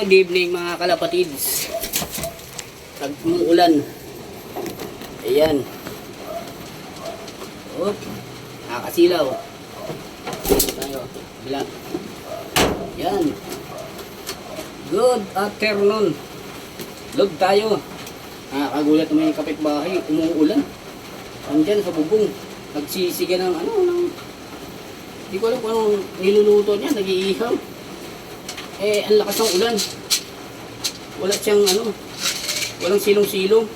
Good evening mga kalapatids. Nag-umuulan. Ayan. Oop. Nakakasilaw. Tayo. Bila. Ayan. Good afternoon. Log tayo. Nakakagulat naman yung kapitbahay. Umuulan. Andyan sa bubong. Nagsisiga ng hindi ko alam kung anong niluluto niya. Nag-iihaw. Ang lakas ng ulan. Wala siyang walang silong-silong.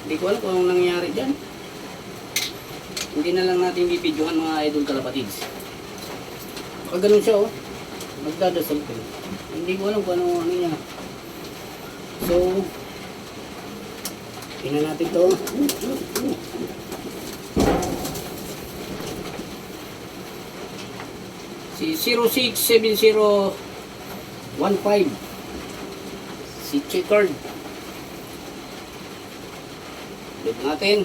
Hindi ko alam kung anong nangyayari dyan. Hindi na lang natin bibidyohan mga idol kalapatids. Baka ganun siya magdadasal ko. Hindi ko alam kung ano niya. So, tingnan natin to. Si 067015 si Checkered. Load natin.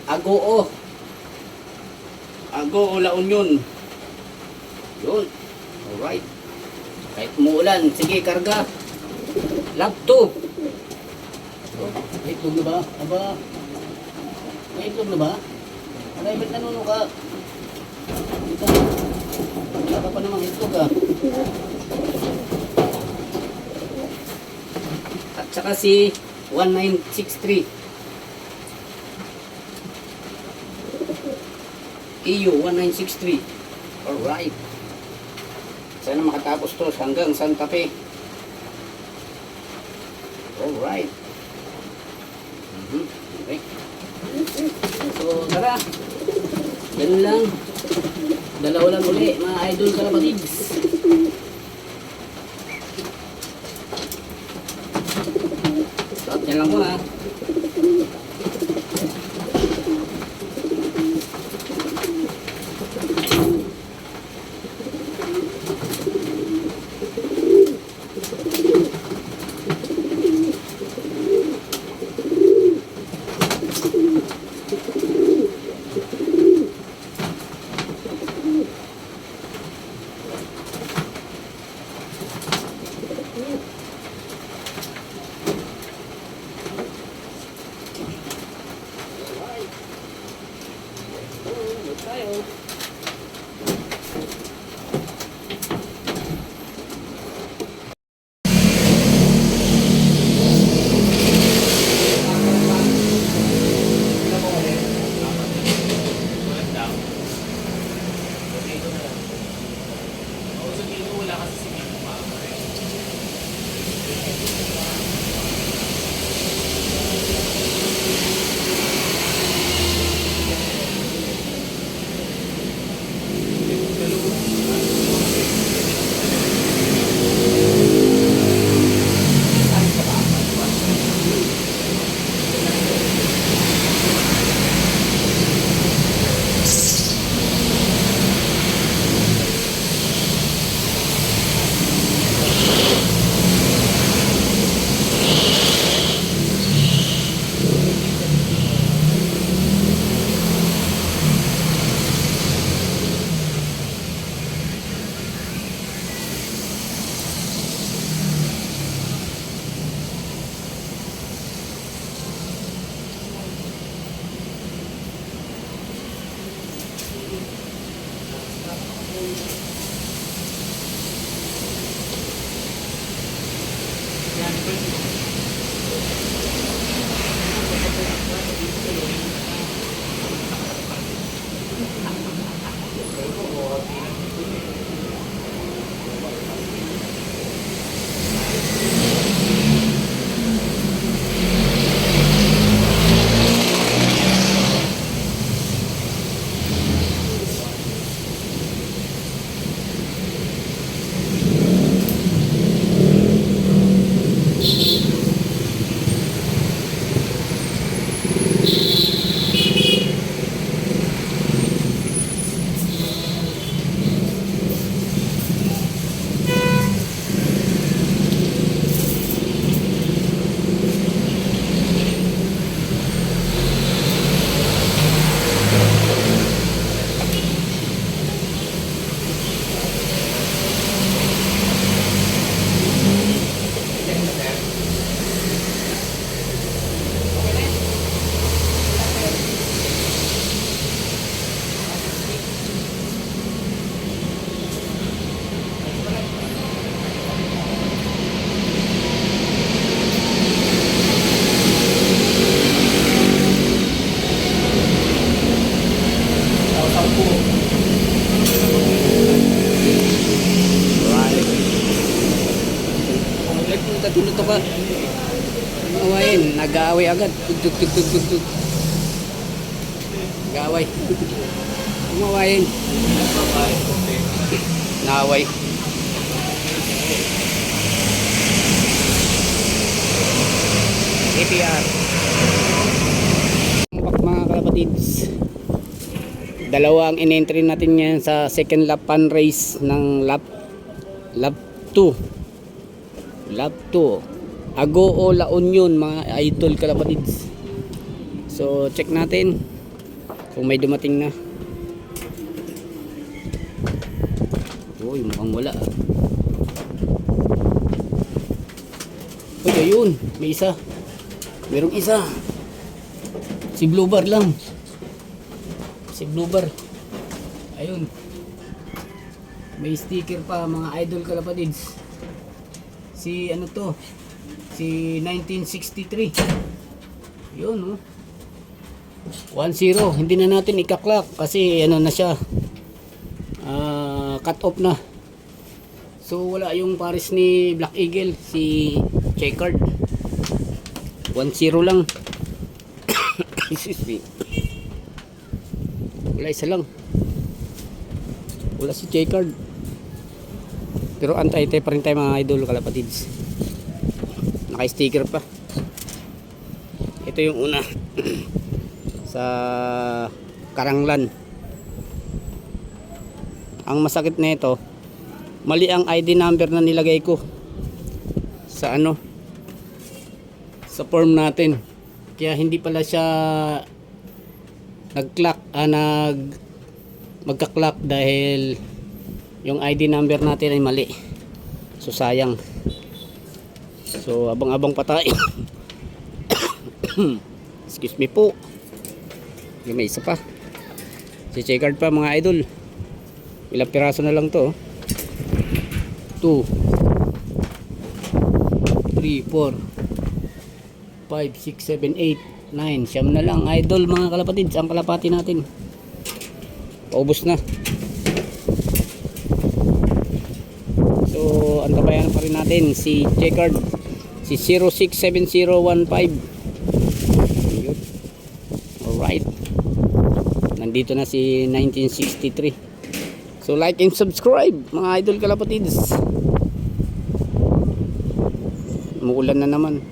Agoo La Union. Yun. Alright. Kahit umuulan, sige karga. Lab 2. May itlog na ba? May itlog na ba? Aray, ba't nanuno ka? Dito. Wala ka pa namang itlog At saka si 1963 EU 1963. Alright. Sana makatapos to hanggang Santa Fe. Alright. Okay. So tara, ganun lang. Dalawa lang uli mga idol kalapatids. Stop niya lang muna. Basta tinutok ka. Awayin, nag-aaway agad. Tug. Nag-aaway. Umawayin. Naaway. APR. Mga kalapatids. Dalawa ang in-entry natin yan sa second lap pan race ng lap 2. Lap 2. Agoo La Union mga idol kalapatids. So check natin kung may dumating na. Uy, mukhang wala. Uy, ayun, may isa. Merong isa. Si Bluebar lang. Si Bluebar. Ayun. May sticker pa mga idol kalapatids. Si ano to? Si 1963. Yun, oh. 1-0. Hindi na natin ikaklak kasi ano na siya. Cut off na. So wala yung pares ni Black Eagle, si Checkered. 1-0 lang. Excuse me. Wala isa lang. Wala si Checkered. Pero antay-antay pa rin tayo mga idol kalapatids. Naka-sticker pa. Ito yung una. Sa Karanglan. Ang masakit na ito, mali ang ID number na nilagay ko sa ano, sa form natin. Kaya hindi pala siya nag-clock, magka-clock dahil yung ID number natin ay mali. So sayang. So abang-abang pa tayo. Excuse me po. May isa pa. Si Checkered pa mga idol. Ilang piraso na lang to. 2 3 4 5 6 7 8 9. Siyam na lang idol mga kalapatids. Ang kalapati natin. Paubos na. So antabayan pa rin natin si Checkered. Si 067015. Alright. Nandito na si 1963. So like and subscribe mga idol kalapatids. Umuulan na naman.